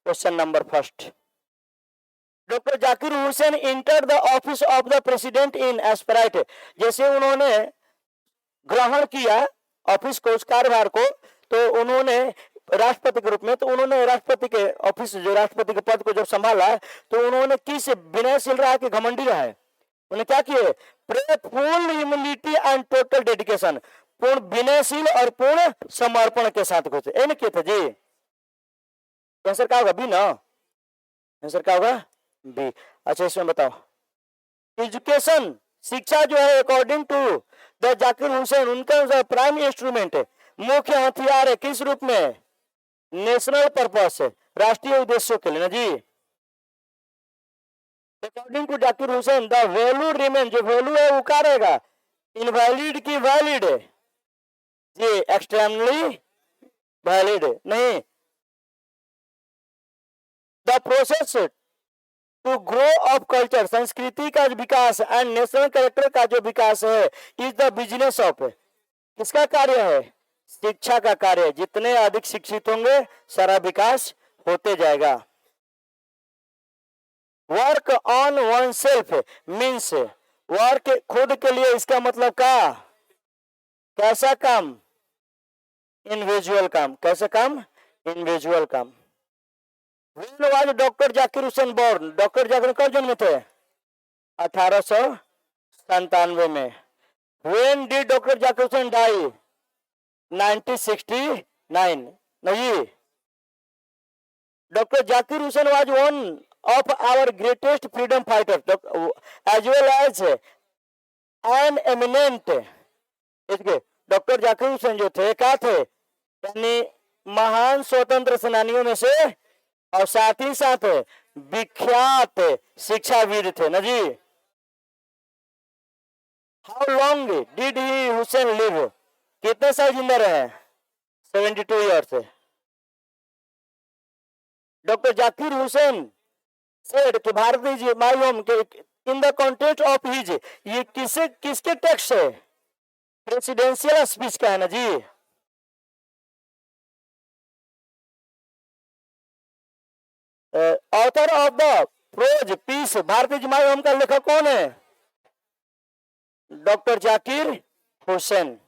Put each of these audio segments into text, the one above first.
Question number first, doctor Zakir Hussain enter the office of the president in Sprite, जैसे उन्होंने ग्रहण किया ऑफिस को, उस कार्यभार को, तो उन्होंने राष्ट्रपति के रूप में, तो उन्होंने राष्ट्रपति के ऑफिस, जो राष्ट्रपति के पद को जब संभाला, तो उन्होंने किस विनयशील रहा कि घमंडी रहा है? उन्हें क्या किए? Full humility and total dedication, पूर्ण विनयशील और पूर्ण समर्पण के साथ कुछ ये किए थे जी। आंसर क्या होगा? बी ना, आंसर क्या होगा? बी। अच्छा इसमें बताओ, एजुकेशन शिक्षा जो है according to the Zakir Hussain, उनका प्राइम इंस्ट्रूमेंट है, मुख्य हथियार है, किस रूप में? नेशनल पर्पस है, राष्ट्रीय उद्देश्यों के लिए ना जी। According to Zakir Hussain the value remain, जो वैल्यू है वो क्या रहेगा? इनवैलिड की वैलिड जी, एक्सट्रीमली वैलिड नहीं। The process to grow of culture, संस्कृति का विकास एंड नेशनल कैरेक्टर का जो विकास है, इज द बिजनेस ऑफ, किसका कार्य है? शिक्षा का कार्य है। जितने अधिक शिक्षित होंगे सारा विकास होते जाएगा। Work on one self means, work खुद के लिए, इसका मतलब क्या? कैसा काम? इंडिविजुअल काम। कैसा काम? इंडिविजुअल काम। When was doctor Zakir Hussain born? Doctor Zakir कब जन्मे थे? 1897 में। When did doctor Zakir Hussain die? 1969 नहीं। Doctor Zakir Hussain was one of our greatest freedom fighters as well as an eminent, doctor Zakir Hussain जो थे क्या थे? यानी महान स्वतंत्र सेनानियों में से, और साथ ही साथ विख्यात शिक्षाविद थे ना जी। How long did he Hussain live? कितने साल जिंदा रहे? 72 years. Doctor Zakir Hussain said कि भारतीय माय होम के in the context of his, ये किसके टेक्स्ट है? प्रेसिडेंशियल स्पीच का है ना जी। Author of the prose piece, भारतीय माय होम का लेखक कौन है? Doctor Zakir Hussain.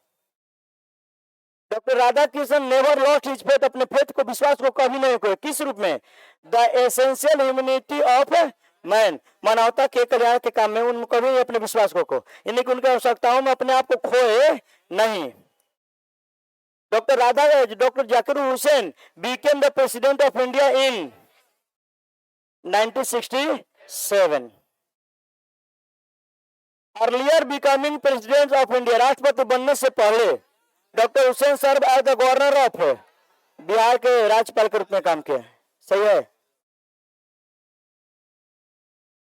Doctor Radha Krishna never lost his faith, अपने फेथ को, विश्वास को कभी नहीं खोए। किस रूप में? The essential humanity of man, मानवता के कल्याण के काम में उन कभी अपने विश्वास को यानी कि उनकी आवश्यकताओं में अपने आप को खोए नहीं। Doctor Zakir Hussain became the president of India in 1967। Earlier becoming president of India, राष्ट्रपति बनने से पहले doctor Hussain serve as the governor of, Bihar के राज्यपाल के रूप में काम किया। सही है।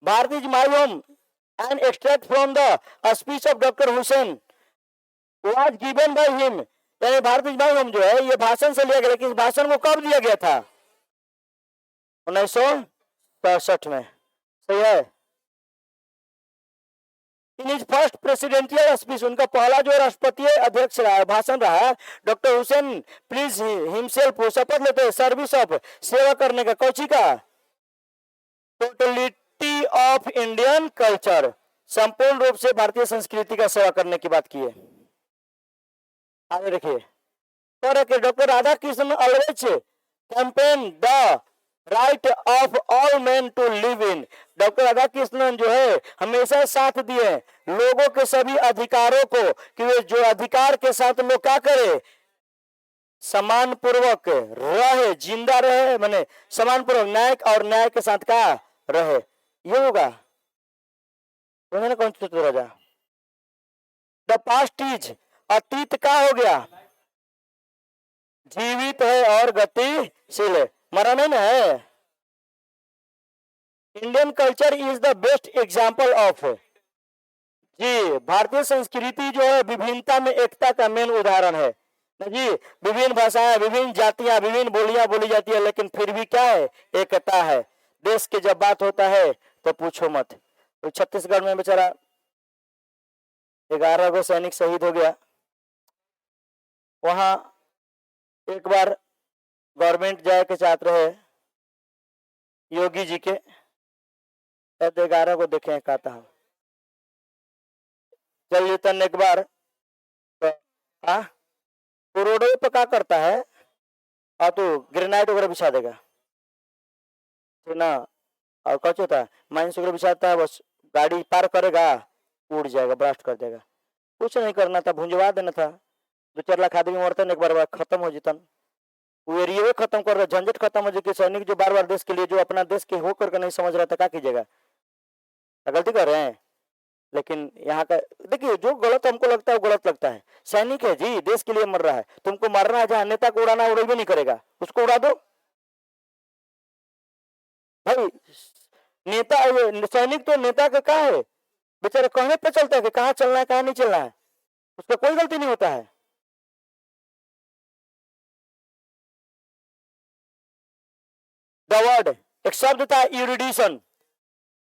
भारतीय my home and extract from the speech of doctor Hussain was given by him, यानी भारतीय माय होम जो है ये भाषण से लिया गया, लेकिन इस भाषण को कब दिया गया था? 1965 में। सही है। In his first presidential speech, उनका पहला जो राष्ट्रपति अध्यक्ष रहा भाषण रहा, डॉक्टर हुसैन प्लीज हिमसेल्फ शपथ लेते सर्विस ऑफ, सेवा करने का, कौची का? टोटलिटी ऑफ इंडियन कल्चर, संपूर्ण रूप से भारतीय संस्कृति का सेवा करने की बात की है। आगे देखिए, doctor Radha Krishna always campaign the right of all man to live in, doctor Radha Krishnan जो है हमेशा साथ दिए लोगों के सभी अधिकारों को, कि वे जो अधिकार के साथ लोग क्या करे? समान पूर्वक रहे, जिंदा रहे, माने समान पूर्वक न्याय और न्याय के साथ क्या रहे। ये होगा constitution Raja. The past is, अतीत का हो गया, जीवित है और गतिशील है, मरा नहीं ना है। Indian culture is the best example of, जी भारतीय संस्कृति जो है विभिन्नता में एकता का मेन उदाहरण है ना जी। विभिन्न भाषाएं, विभिन्न जातियां, विभिन्न बोलियां बोली जाती है, लेकिन फिर भी क्या है? एकता है। देश की जब बात होता है तो पूछो मत। तो छत्तीसगढ़ में बेचारा 11 गो सैनिक शहीद हो गया। वहां एक बार गवर्नमेंट जाए के चाहते रहे, योगी जी के 11 को देखे कहता हूँ। चलिए तन एक बार तो रोड पे क्या करता है और तो ग्रेनाइट वगैरह बिछा देगा तो ना, और कुछ होता है माइंस वगैरह बिछाता है, बस गाड़ी पार करेगा उड़ जाएगा, ब्लास्ट कर देगा। कुछ नहीं करना था, भुंजवा देना था, 2-4 लाख आदमी मरतन, एक बार खत्म हो जतन, वो एरिया खत्म कर रहे, झंझट खत्म हो जाए। सैनिक जो बार बार देश के लिए, जो अपना देश के होकर के नहीं समझ रहा था, क्या कीजिएगा, गलती कर रहे हैं। लेकिन यहाँ का देखिए, जो गलत हमको लगता है वो गलत लगता है। सैनिक है जी, देश के लिए मर रहा है, तुमको मारना है, जहाँ नेता को उड़ाना उड़ेबे नहीं करेगा, उसको उड़ा दो भाई। नेता सैनिक तो नेता का क्या है, बेचारा कहने पे चलता है कि कहाँ चलना है कहाँ नहीं चलना है, उसका कोई गलती नहीं होता है। द वर्ड, एक शब्द था यूरिडिशन,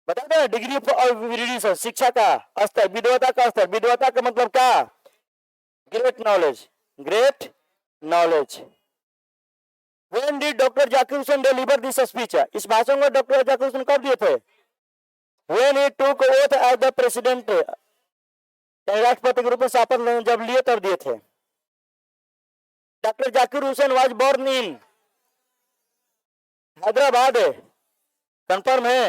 बताते हैं डिग्री ऑफ यूरिडिशन, शिक्षा का स्तर, विद्वता का स्तर। विद्वता का मतलब क्या, great knowledge, great knowledge. When did Dr. Zakir Hussain deliver this speech? इस भाषण को डॉक्टर जाकिर हुसैन कब दिए थे? When he took oath as the president, राष्ट्रपति के रूप में शपथ जब लिए तब दिए थे। Doctor Zakir Hussain was born in Hyderabad, confirm है।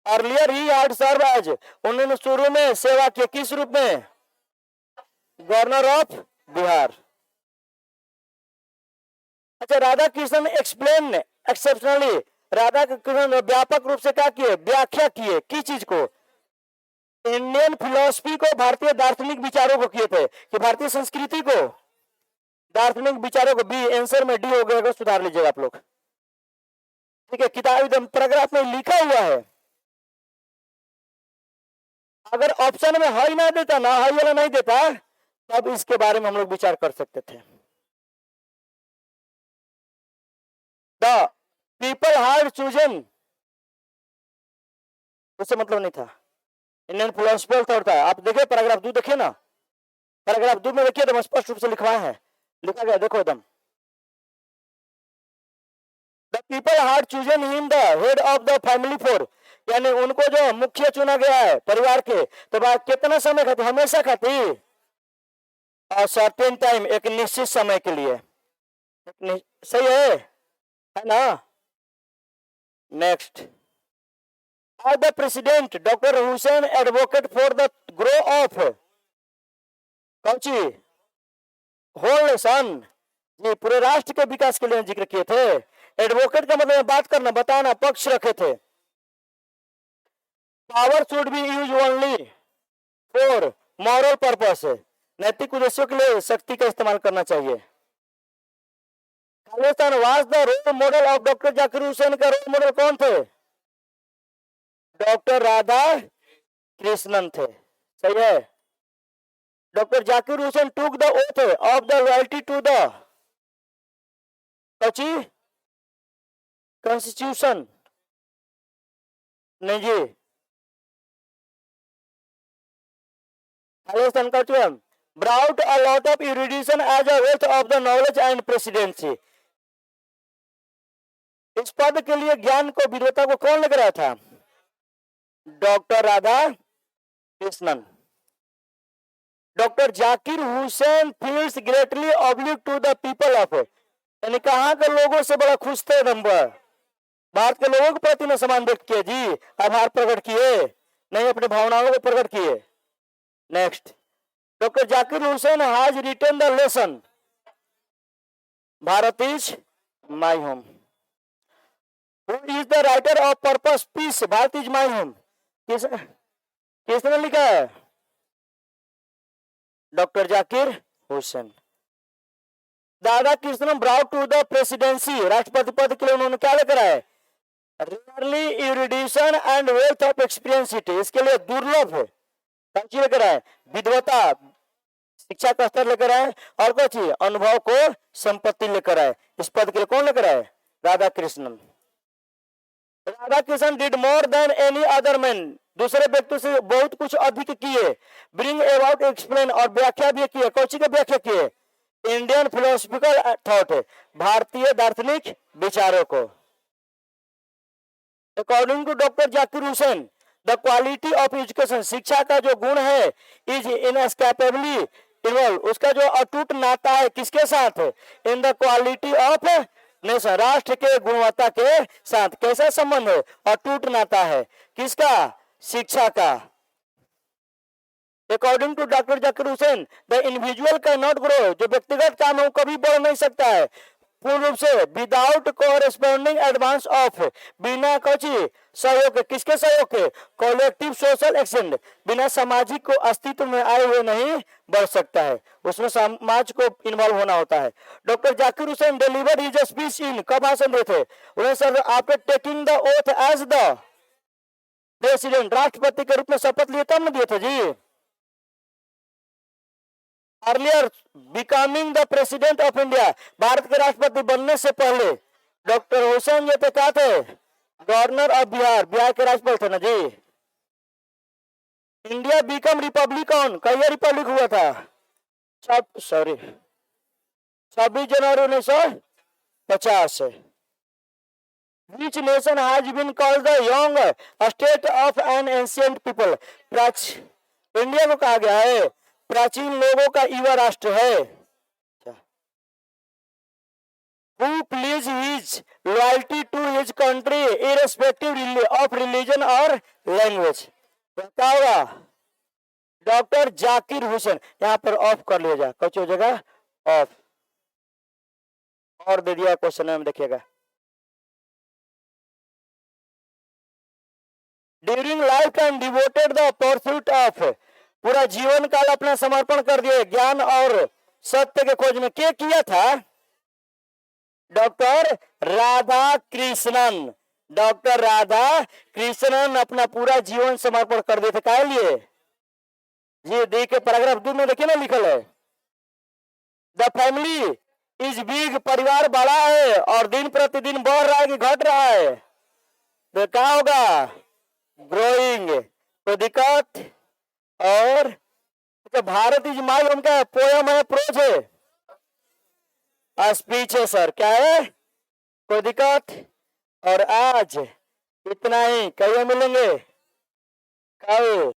Earlier he had served as, उन्होंने शुरू में सेवा की किस रूप में, गवर्नर ऑफ बिहार। अच्छा, राधा कृष्णन एक्सप्लेन एक्सेप्शनली, राधा कृष्णन व्यापक रूप से क्या किए, व्याख्या किए, किस चीज को, इंडियन फिलोसफी को, भारतीय दार्शनिक विचारों को किए थे, कि भारतीय संस्कृति को, दार्शनिक विचारों को। बी आंसर में डी हो गया, सुधार लीजिएगा आप लोग, ठीक है। किताब एकदम पैराग्राफ में लिखा हुआ है, अगर ऑप्शन में हाई ना देता ना, हाई वाला नहीं देता, तब इसके बारे में हम लोग विचार कर सकते थे। द पीपल हार्ड चूजन, उससे मतलब नहीं था, इंडियन फिलोसफर थॉट था। आप देखिए पैराग्राफ 2 देखिए ना, पैराग्राफ 2 में देखिए एकदम स्पष्ट रूप से लिखवाया है, लिखा गया देखो एकदम, the people hard chosen him the head of the family for, यानी उनको जो मुखिया चुना गया है परिवार के, तो बात कितना समय खाती, हमेशा खाती, और सर्टेन टाइम, एक निश्चित समय के लिए, सही है ना। Next, as the president Dr. Hussain advocate for the growth of कौची होल नेशन, जी पूरे राष्ट्र के विकास के लिए जिक्र किए थे। एडवोकेट का मतलब बात करना, बताना, पक्ष रखे थे। Power should be use only for moral purpose, नैतिक उद्देश्यों के लिए शक्ति का इस्तेमाल करना चाहिए। Khalistan was the role model of doctor Zakir Hussain, का रोल मॉडल कौन थे, डॉक्टर राधा कृष्णन थे, सही है। Doctor Zakir Hussain took the oath of the loyalty to the constitution, नहीं जी, खालिस्तान का brought a lot of erudition as a wealth of the knowledge and presidency, इस पद के लिए ज्ञान को, विद्वता को कौन लेकर आया था, doctor Radha Krishnan. Doctor Zakir Hussain feels greatly obliged to the people of, यानी कहाँ के लोगों से बड़ा खुश थे, नंबर भारत के लोगों के प्रति में सम्मान व्यक्त किए जी, आभार प्रकट किए, नहीं अपनी भावनाओं को प्रकट किए। Next, doctor Zakir Hussain has written the lesson, Bharat is my home. Who is the writer of purpose piece, Bharat is my home, किसने लिखा है, डॉक्टर जाकिर हुसैन। दादा Krishnan brought to the presidency, राष्ट्रपति पद के लिए उन्होंने क्या लेकर आए, rarely erudition and wealth of experience, इसके लिए दुर्लभ लेकर आए, विद्वता, शिक्षा का स्तर लेकर आए, और क्या चाहिए, अनुभव को संपत्ति लेकर आए। इस पद के लिए कौन लेकर आए, Radha Krishnan. Radha Krishnan did more than any other man, दूसरे व्यक्ति से बहुत कुछ अधिक किए, ब्रिंग अबाउट एक्सप्लेन, और व्याख्या भी किए, कौची की व्याख्या किए, इंडियन फिलोसफिकल थॉट, भारतीय दार्शनिक विचारों को। According to doctor Zakir Hussain, the quality of education, शिक्षा का जो गुण है, इज इनएस्केपेबली इन्वॉल्व, उसका जो अटूट नाता है किसके साथ, in the quality of nation, राष्ट्र के गुणवत्ता के साथ। कैसा संबंध है, अटूट नाता है, किसका, शिक्षा का। According to doctor Zakir Hussain, the individual can not grow, जो व्यक्तिगत काम है वो कभी बढ़ नहीं सकता है पूर्ण रूप से, विदाउट कोरेस्पोंडिंग एडवांस ऑफ, बिना कुछ सहयोग के, किसके सहयोग के, कलेक्टिव सोशल एक्शन, बिना सामाजिक को अस्तित्व में आए हुए नहीं बढ़ सकता है, उसमें समाज को इन्वॉल्व होना होता है। Doctor Zakir Hussain delivered his speech in, कब भाषण दिए थे, उन्हें sir after taking the oath as the president, राष्ट्रपति के रूप में शपथ लिए तब न दिए थे जी। Earlier becoming the president of India, Bharat के राष्ट्रपति बनने से पहले डॉक्टर हुसैन ये क्या थे, गवर्नर ऑफ बिहार, बिहार के राज्यपाल थे ना जी। इंडिया बिकम रिपब्लिक ऑन, कहिए रिपब्लिक हुआ था, 26 जनवरी 1950। Which nation has been called the young state of an ancient people, India को कहा गया है प्राचीन लोगों का युवा राष्ट्र है। Who pleads his loyalty to his country irrespective of religion or language, क्या होगा, डॉक्टर जाकिर हुसैन। यहाँ पर ऑफ कर लिया जाए, कुछ हो जाएगा ऑफ, और दे दिया क्वेश्चन में, देखिएगा। During life time devoted the pursuit of, पूरा जीवन काल अपना समर्पण कर दिए ज्ञान और सत्य के खोज में, क्या किया था, डॉक्टर राधा कृष्णन, डॉक्टर राधा कृष्णन अपना पूरा जीवन समर्पण कर दिए थे, क्या लिए जी, दी के पैराग्राफ 2 में देखिए ना लिखल है, द फैमिली इज बिग, परिवार बड़ा है और दिन प्रतिदिन बढ़ रहा है कि घट रहा है, तो क्या होगा, ग्रोइंग, कोई दिक्कत। और तो भारत इज माई होम, क्या है, पोयम है, प्रोज है, स्पीच है सर, क्या है, कोई दिक्कत। और आज इतना ही, कहीं मिलेंगे कल।